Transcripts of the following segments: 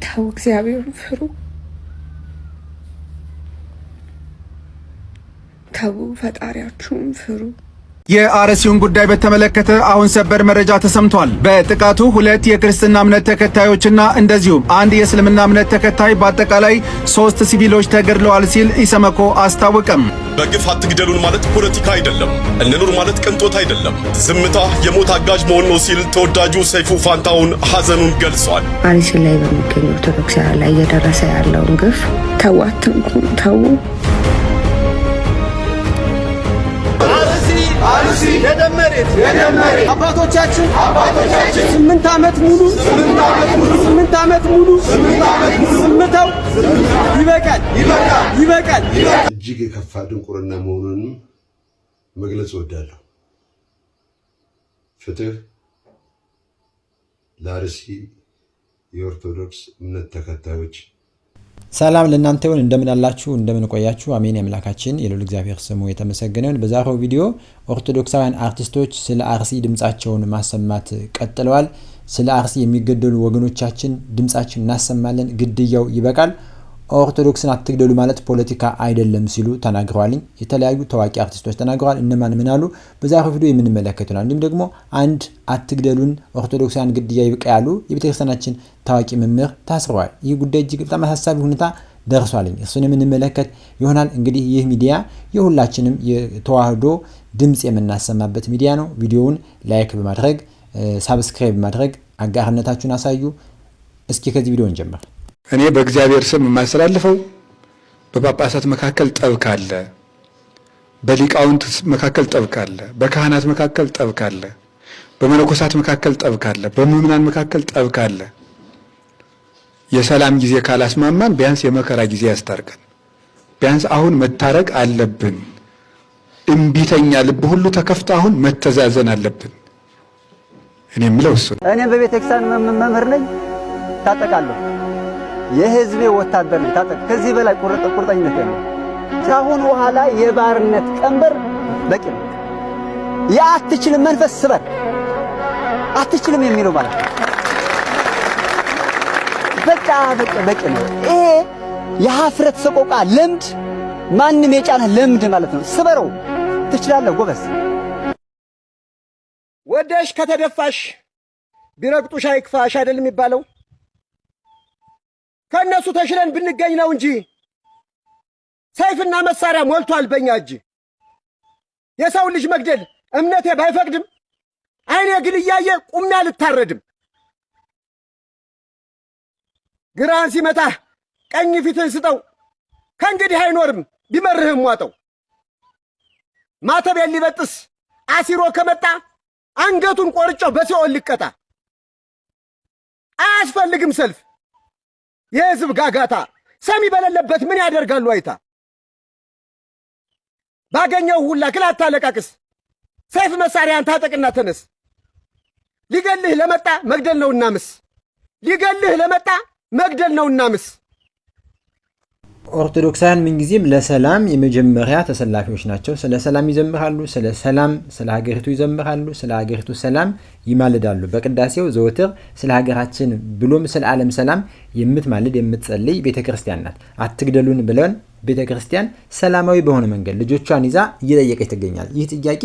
ተው እግዚአብሔርን ፍሩ። ተው ፈጣሪያችሁን ፍሩ። የአርሲውን ጉዳይ በተመለከተ አሁን ሰበር መረጃ ተሰምቷል። በጥቃቱ 2 የክርስትና እምነት ተከታዮችና እንደዚሁም 1 የእስልምና እምነት ተከታይ በአጠቃላይ 3 ሲቪሎች ተገድለዋል ሲል ኢሰመኮ አስታወቀም። በግፍ አትግደሉን ማለት ፖለቲካ አይደለም፣ እንኑር ማለት ቅንጦት አይደለም፣ ዝምታ የሞት አጋዥ መሆን ነው ሲል ተወዳጁ ሰይፉ ፋንታሁን ሐዘኑን ገልጿል። አርሲ ላይ በሚገኙ ኦርቶዶክሳውያን ላይ እየደረሰ ያለውን ግፍ ተው አትንኩን፣ ተው። አርሲ የደመሬት አባቶቻችን 8 ዓመት ሙሉ ዝምታው ይበቃል። እጅግ የከፋ ድንቁርና መሆኑንም መግለጽ እወዳለሁ። ፍትህ ለአርሲ የኦርቶዶክስ እምነት ተከታዮች። ሰላም ለእናንተ ይሁን። እንደምን አላችሁ? እንደምን ቆያችሁ? አሜን። አምላካችን የልዑል እግዚአብሔር ስሙ የተመሰገነ ይሁን። በዛሬው ቪዲዮ ኦርቶዶክሳውያን አርቲስቶች ስለ አርሲ ድምጻቸውን ማሰማት ቀጥለዋል። ስለ አርሲ የሚገደሉ ወገኖቻችን ድምጻችን እናሰማለን፣ ግድያው ይበቃል፣ ኦርቶዶክስን አትግደሉ ማለት ፖለቲካ አይደለም ሲሉ ተናግረዋል። የተለያዩ ታዋቂ አርቲስቶች ተናግረዋል። እነማን ምን አሉ? በዛሬው ቪዲዮ የምንመለከተው ነው። እንዲሁም ደግሞ አንድ አትግደሉን ኦርቶዶክሳውያን ግድያ ይበቃ ያሉ የቤተክርስቲያናችን ታዋቂ መምህር ታስረዋል። ይህ ጉዳይ እጅግ በጣም አሳሳቢ ሁኔታ ደርሷል። እሱን የምንመለከት ይሆናል። እንግዲህ ይህ ሚዲያ የሁላችንም የተዋህዶ ድምጽ የምናሰማበት ሚዲያ ነው። ቪዲዮውን ላይክ በማድረግ ሳብስክራይብ በማድረግ አጋርነታችሁን አሳዩ። እስኪ ከዚህ ቪዲዮ እንጀምር። እኔ በእግዚአብሔር ስም የማስተላልፈው በጳጳሳት መካከል ጠብ ካለ፣ በሊቃውንት መካከል ጠብ ካለ፣ በካህናት መካከል ጠብ ካለ፣ በመነኮሳት መካከል ጠብ ካለ፣ በምዕመናን መካከል ጠብ ካለ የሰላም ጊዜ ካላስማማን ቢያንስ የመከራ ጊዜ ያስታርቀን። ቢያንስ አሁን መታረቅ አለብን። እምቢተኛ ልብ ሁሉ ተከፍቶ አሁን መተዛዘን አለብን። እኔ የምለው እሱ ነው። እኔ በቤተክርስቲያን መምህር ነኝ፣ ታጠቃለሁ። የህዝቤ ወታደር ነኝ፣ ታጠቅ። ከዚህ በላይ ቁርጠኝነት ያለው ካሁን በኋላ የባርነት ቀንበር በቂ ነው። የአትችልም መንፈስ ስበር፣ አትችልም የሚለው ማለት ነው። በቂ ነው። ይሄ የሀፍረት ሰቆቃ ልምድ ማንም የጫነ ልምድ ማለት ነው። ስበረው፣ ትችላለህ ጎበዝ። ወደሽ ከተደፋሽ ቢረግጡሽ አይክፋሽ አይደል የሚባለው? ከነሱ ተሽለን ብንገኝ ነው እንጂ ሰይፍና መሳሪያ ሞልቷል በእኛ እጅ። የሰው ልጅ መግደል እምነቴ ባይፈቅድም አይኔ ግን እያየ ቁሜ አልታረድም። ግራን ሲመታህ ቀኝ ፊትን ስጠው፣ ከእንግዲህ አይኖርም ቢመርህም ዋጠው። ማተቤን ሊበጥስ አሲሮ ከመጣ አንገቱን ቆርጬው በሲኦል ልቀጣ። አያስፈልግም ሰልፍ የህዝብ ጋጋታ፣ ሰሚ በሌለበት ምን ያደርጋሉ አይታ። ባገኘው ሁላ ክል አታለቃቅስ፣ ሰይፍ መሳሪያን ታጠቅና ተነስ። ሊገልህ ለመጣ መግደል ነውና ምስ፣ ሊገልህ ለመጣ መግደል ነውና ምስ። ኦርቶዶክሳውያን ምንጊዜም ለሰላም የመጀመሪያ ተሰላፊዎች ናቸው። ስለ ሰላም ይዘምራሉ፣ ስለ ሀገሪቱ ይዘምራሉ፣ ስለ ሀገሪቱ ሰላም ይማልዳሉ። በቅዳሴው ዘወትር ስለ ሀገራችን ብሎም ስለ ዓለም ሰላም የምትማልድ የምትጸልይ ቤተክርስቲያን ናት። አትግደሉን ብለን ቤተክርስቲያን ሰላማዊ በሆነ መንገድ ልጆቿን ይዛ እየጠየቀች ትገኛል። ይህ ጥያቄ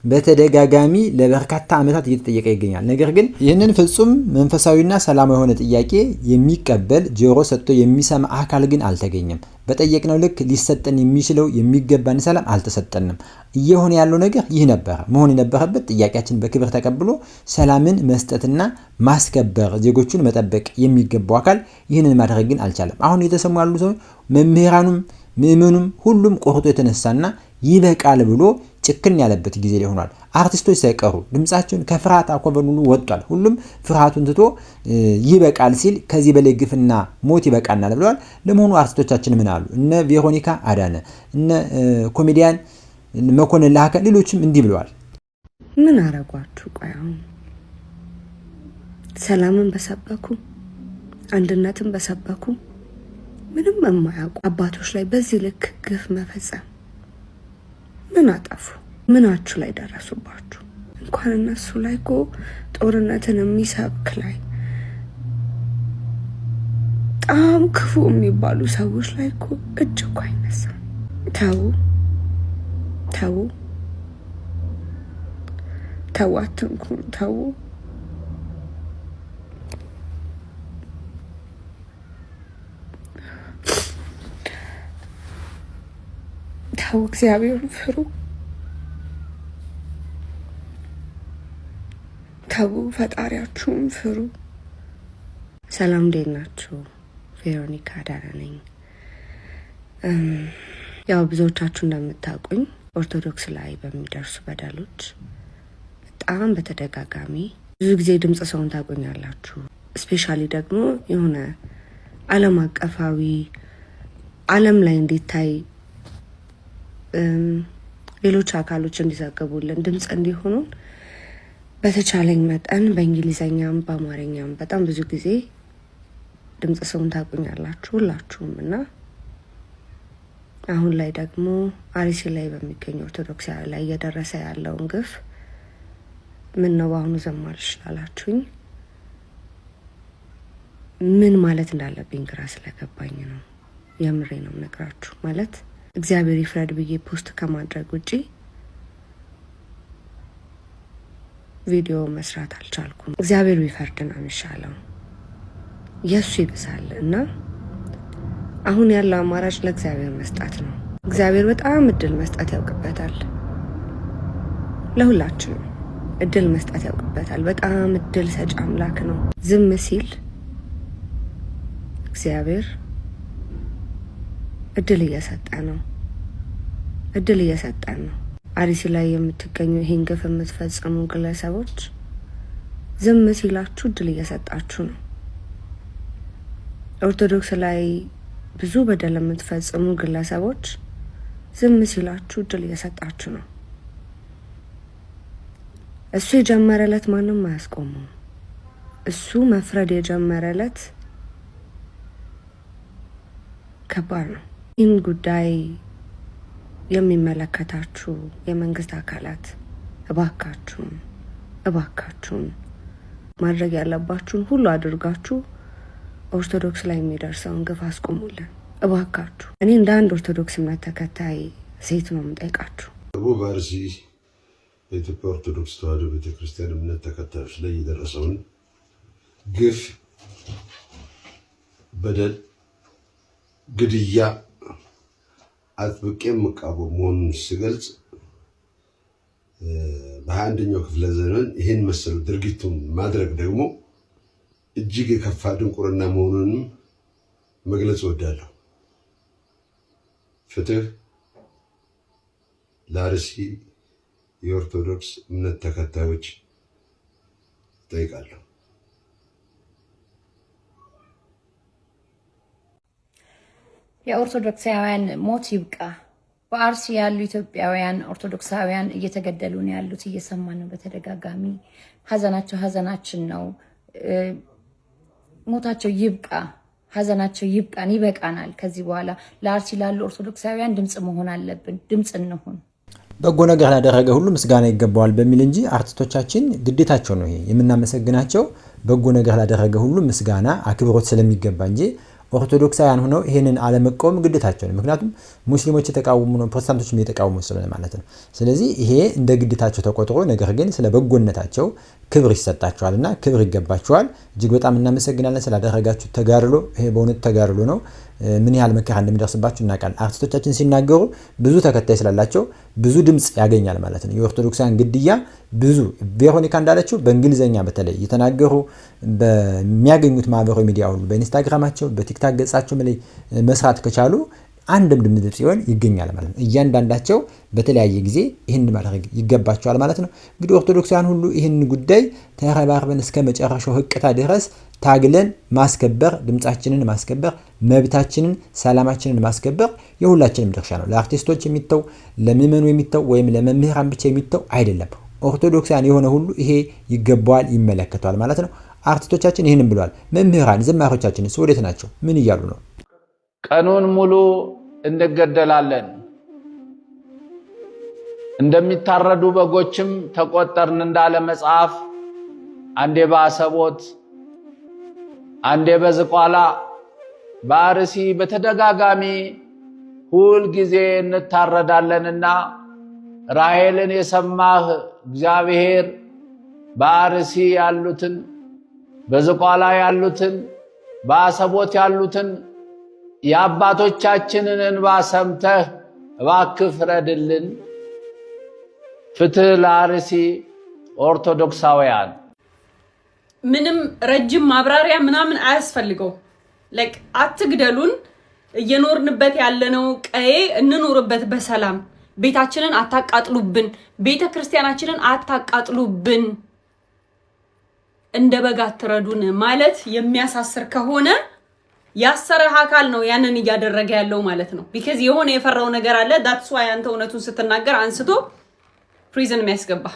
በተደጋጋሚ ለበርካታ ዓመታት እየተጠየቀ ይገኛል። ነገር ግን ይህንን ፍጹም መንፈሳዊና ሰላማዊ የሆነ ጥያቄ የሚቀበል ጆሮ ሰጥቶ የሚሰማ አካል ግን አልተገኘም። በጠየቅነው ልክ ሊሰጠን የሚችለው የሚገባን ሰላም አልተሰጠንም። እየሆነ ያለው ነገር ይህ ነበር መሆን የነበረበት። ጥያቄያችን በክብር ተቀብሎ ሰላምን መስጠትና ማስከበር፣ ዜጎቹን መጠበቅ የሚገባው አካል ይህንን ማድረግ ግን አልቻለም። አሁን የተሰሙ ያሉ ሰው መምህራኑም ምእመኑም ሁሉም ቆርጦ የተነሳና ይበቃል ብሎ ጭክን ያለበት ጊዜ ላይ ሆኗል። አርቲስቶች ሳይቀሩ ድምጻቸውን ከፍርሃት አኮበኑሉ ወጥቷል። ሁሉም ፍርሃቱን ትቶ ይበቃል ሲል ከዚህ በላይ ግፍና ሞት ይበቃናል ብለዋል። ለመሆኑ አርቲስቶቻችን ምን አሉ? እነ ቬሮኒካ አዳነ፣ እነ ኮሜዲያን መኮንን ላከ፣ ሌሎችም እንዲህ ብለዋል። ምን አረጋችሁ? ቆይ አሁን ሰላምን በሰበኩ አንድነትን በሰበኩ ምንም የማያውቁ አባቶች ላይ በዚህ ልክ ግፍ መፈጸም ምን አጠፉ? ምናችሁ ላይ ደረሱባችሁ? እንኳን እነሱ ላይ እኮ ጦርነትን የሚሰብክ ላይ በጣም ክፉ የሚባሉ ሰዎች ላይ እኮ እጅ እኮ አይነሳም። ተው ተው ተው፣ አትንኩ፣ ተው። ተው፣ እግዚአብሔርን ፍሩ። ተው፣ ፈጣሪያችሁን ፍሩ። ሰላም፣ እንዴት ናችሁ? ቬሮኒካ ዳና ነኝ። ያው ብዙዎቻችሁ እንደምታውቁኝ ኦርቶዶክስ ላይ በሚደርሱ በደሎች በጣም በተደጋጋሚ ብዙ ጊዜ ድምጽ ሰውን ታቆኛላችሁ። ስፔሻሊ ደግሞ የሆነ ዓለም አቀፋዊ ዓለም ላይ እንዲታይ ሌሎች አካሎች እንዲዘግቡልን ድምጽ እንዲሆኑን በተቻለኝ መጠን በእንግሊዘኛም በአማርኛም በጣም ብዙ ጊዜ ድምጽ ሰውን ታቆኛላችሁ ሁላችሁም። እና አሁን ላይ ደግሞ አርሲ ላይ በሚገኙ ኦርቶዶክሳዊ ላይ እየደረሰ ያለውን ግፍ ምን ነው በአሁኑ ዘማልሽ ላላችሁኝ ምን ማለት እንዳለብኝ ግራ ስለገባኝ ነው። የምሬ ነው ነግራችሁ። ማለት እግዚአብሔር ይፍረድ ብዬ ፖስት ከማድረግ ውጪ ቪዲዮ መስራት አልቻልኩም። እግዚአብሔር ቢፈርድ ነው የሚሻለው፣ የሱ ይብሳል። እና አሁን ያለው አማራጭ ለእግዚአብሔር መስጣት ነው። እግዚአብሔር በጣም እድል መስጠት ያውቅበታል። ለሁላችንም እድል መስጠት ያውቅበታል። በጣም እድል ሰጪ አምላክ ነው። ዝም ሲል እግዚአብሔር እድል እየሰጠ ነው። እድል እየሰጠን ነው። አርሲ ላይ የምትገኙ ይሄን ግፍ የምትፈጽሙ ግለሰቦች ዝም ሲላችሁ እድል እየሰጣችሁ ነው። ኦርቶዶክስ ላይ ብዙ በደል የምትፈጽሙ ግለሰቦች ዝም ሲላችሁ እድል እየሰጣችሁ ነው። እሱ የጀመረለት ማንም አያስቆመው። እሱ መፍረድ የጀመረለት ከባድ ነው። ይህን ጉዳይ የሚመለከታችሁ የመንግስት አካላት እባካችሁን ማድረግ ያለባችሁን ሁሉ አድርጋችሁ ኦርቶዶክስ ላይ የሚደርሰውን ግፍ አስቆሙልን እባካችሁ። እኔ እንደ አንድ ኦርቶዶክስ እምነት ተከታይ ሴት ነው የምጠይቃችሁ። ደቡብ አርሲ በኢትዮጵያ ኦርቶዶክስ ተዋሕዶ ቤተክርስቲያን እምነት ተከታዮች ላይ የደረሰውን ግፍ፣ በደል፣ ግድያ አጥብቄ የምቃወም መሆኑን ስገልጽ በ21ኛው ክፍለ ዘመን ይህን መሰሉ ድርጊቱን ማድረግ ደግሞ እጅግ የከፋ ድንቁርና መሆኑንም መግለጽ እወዳለሁ። ፍትህ ለአርሲ የኦርቶዶክስ እምነት ተከታዮች ጠይቃለሁ። የኦርቶዶክሳውያን ሞት ይብቃ። በአርሲ ያሉ ኢትዮጵያውያን ኦርቶዶክሳውያን እየተገደሉ ነው ያሉት፣ እየሰማን ነው በተደጋጋሚ። ሀዘናቸው ሀዘናችን ነው። ሞታቸው ይብቃ፣ ሀዘናቸው ይብቃን፣ ይበቃናል። ከዚህ በኋላ ለአርሲ ላሉ ኦርቶዶክሳውያን ድምጽ መሆን አለብን። ድምጽ እንሁን። በጎ ነገር ላደረገ ሁሉ ምስጋና ይገባዋል በሚል እንጂ አርቲስቶቻችን ግዴታቸው ነው ይሄ የምናመሰግናቸው። በጎ ነገር ላደረገ ሁሉ ምስጋና አክብሮት ስለሚገባ እንጂ ኦርቶዶክሳውያን ሆነው ይሄንን አለመቃወም ግዴታቸው ነው። ምክንያቱም ሙስሊሞች የተቃወሙ ነው፣ ፕሮቴስታንቶችም የተቃወሙ ስለሆነ ማለት ነው። ስለዚህ ይሄ እንደ ግዴታቸው ተቆጥሮ ነገር ግን ስለ በጎነታቸው ክብር ይሰጣቸዋልና ክብር ይገባቸዋል። እጅግ በጣም እናመሰግናለን ስላደረጋችሁ ተጋድሎ። ይሄ በእውነት ተጋድሎ ነው። ምን ያህል መከራ እንደሚደርስባችሁ እናውቃለን። አርቲስቶቻችን ሲናገሩ ብዙ ተከታይ ስላላቸው ብዙ ድምጽ ያገኛል ማለት ነው። የኦርቶዶክሳውያን ግድያ ብዙ ቬሮኒካ እንዳለችው በእንግሊዘኛ በተለይ የተናገሩ በሚያገኙት ማህበራዊ ሚዲያ ሁሉ በኢንስታግራማቸው በቲክታክ ገጻቸው ላይ መስራት ከቻሉ አንድም ድምጽ ሲሆን ይገኛል ማለት ነው። እያንዳንዳቸው በተለያየ ጊዜ ይህን ማድረግ ይገባቸዋል ማለት ነው። እንግዲህ ኦርቶዶክሳውያን ሁሉ ይህን ጉዳይ ተረባርበን እስከ መጨረሻው ህቅታ ድረስ ታግለን ማስከበር፣ ድምጻችንን ማስከበር፣ መብታችንን ሰላማችንን ማስከበር የሁላችንም ድርሻ ነው። ለአርቲስቶች የሚተው ለምዕመኑ የሚተው ወይም ለመምህራን ብቻ የሚተው አይደለም። ኦርቶዶክሳውያን የሆነ ሁሉ ይሄ ይገባዋል፣ ይመለከተዋል ማለት ነው። አርቲስቶቻችን ይህንን ብለዋል። መምህራን ዘማሪዎቻችንስ ወዴት ናቸው? ምን እያሉ ነው? ቀኑን ሙሉ እንገደላለን፣ እንደሚታረዱ በጎችም ተቆጠርን እንዳለ መጽሐፍ አንዴ በአሰቦት አንዴ በዝቋላ በአርሲ በተደጋጋሚ ሁል ጊዜ እንታረዳለንና ራሔልን የሰማህ እግዚአብሔር በአርሲ ያሉትን በዝቋላ ያሉትን በአሰቦት ያሉትን የአባቶቻችንን እንባ ሰምተህ እባክህ ፍረድልን። ፍትህ ለአርሲ ኦርቶዶክሳውያን። ምንም ረጅም ማብራሪያ ምናምን አያስፈልገው። አትግደሉን። እየኖርንበት ያለነው ቀዬ እንኖርበት በሰላም። ቤታችንን አታቃጥሉብን፣ ቤተ ክርስቲያናችንን አታቃጥሉብን፣ እንደ በግ አትረዱን ማለት የሚያሳስር ከሆነ ያሰረህ አካል ነው ያንን እያደረገ ያለው ማለት ነው። ቢካዝ የሆነ የፈራው ነገር አለ። ዳትስ ዋይ አንተ እውነቱን ስትናገር አንስቶ ፕሪዝን የሚያስገባ።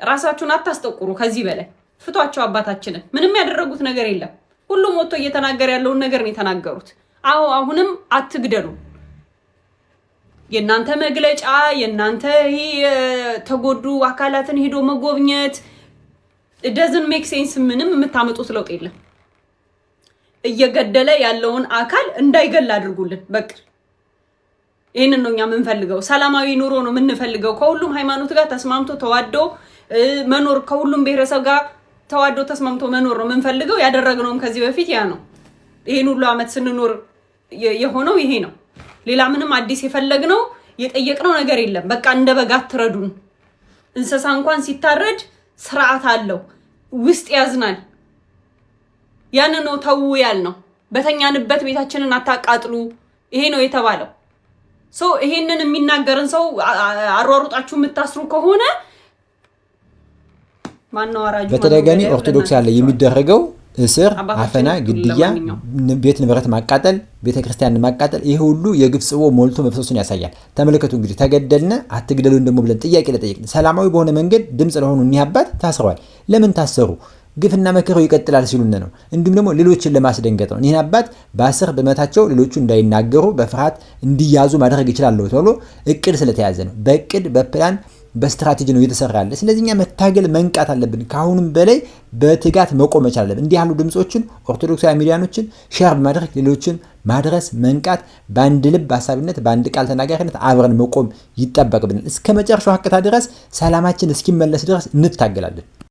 ራሳችሁን አታስጠቁሩ። ከዚህ በላይ ፍቷቸው አባታችንን። ምንም ያደረጉት ነገር የለም። ሁሉም ወጥቶ እየተናገረ ያለውን ነገር ነው የተናገሩት። አሁንም አትግደሉ። የናንተ መግለጫ የናንተ ተጎዱ አካላትን ሄዶ መጎብኘት doesn't make sense። ምንም የምታመጡት ለውጥ የለም። እየገደለ ያለውን አካል እንዳይገል አድርጉልን። በቃ ይሄንን ነው እኛ የምንፈልገው። ሰላማዊ ኑሮ ነው የምንፈልገው። ከሁሉም ሃይማኖት ጋር ተስማምቶ ተዋዶ መኖር፣ ከሁሉም ብሔረሰብ ጋር ተዋዶ ተስማምቶ መኖር ነው የምንፈልገው። ያደረግነውም ከዚህ በፊት ያ ነው። ይሄን ሁሉ አመት ስንኖር የሆነው ይሄ ነው። ሌላ ምንም አዲስ የፈለግነው የጠየቅነው ነገር የለም። በቃ እንደ በግ አትረዱን። እንስሳ እንኳን ሲታረድ ስርዓት አለው፣ ውስጥ ያዝናል። ያን ነው ተው ያልነው። በተኛንበት ቤታችንን አታቃጥሉ፣ ይሄ ነው የተባለው። ይሄንን የሚናገርን ሰው አሯሩጣችሁ የምታስሩ ከሆነ ማነው አራጁ? በተደጋጋሚ ኦርቶዶክስ ያለ የሚደረገው እስር፣ አፈና፣ ግድያ፣ ቤት ንብረት ማቃጠል፣ ቤተክርስቲያን ማቃጠል፣ ይሄ ሁሉ የግፍ ጽዋ ሞልቶ መፍሰሱን ያሳያል። ተመልከቱ እንግዲህ ተገደልነ አትግደሉን ደግሞ ብለን ጥያቄ ለጠየቅን ሰላማዊ በሆነ መንገድ ድምጽ ለሆኑ እኒህ አባት ታስረዋል። ለምን ታሰሩ? ግፍና መከራው ይቀጥላል ሲሉን ነው። እንዲሁም ደግሞ ሌሎችን ለማስደንገጥ ነው። እኒህን አባት በአስር በመታቸው ሌሎቹ እንዳይናገሩ በፍርሃት እንዲያዙ ማድረግ ይችላል ተብሎ እቅድ ስለተያዘ ነው። በእቅድ በፕላን በስትራቴጂ ነው እየተሰራ ያለ። ስለዚህ እኛ መታገል መንቃት አለብን። ከአሁንም በላይ በትጋት መቆም መቻል አለብን። እንዲህ ያሉ ድምጾችን ኦርቶዶክሳዊ ሚዲያኖችን ሼር በማድረግ ሌሎችን ማድረስ መንቃት፣ በአንድ ልብ ሀሳቢነት በአንድ ቃል ተናጋሪነት አብረን መቆም ይጠበቅብናል። እስከ መጨረሻው ሀቅታ ድረስ ሰላማችን እስኪመለስ ድረስ እንታገላለን።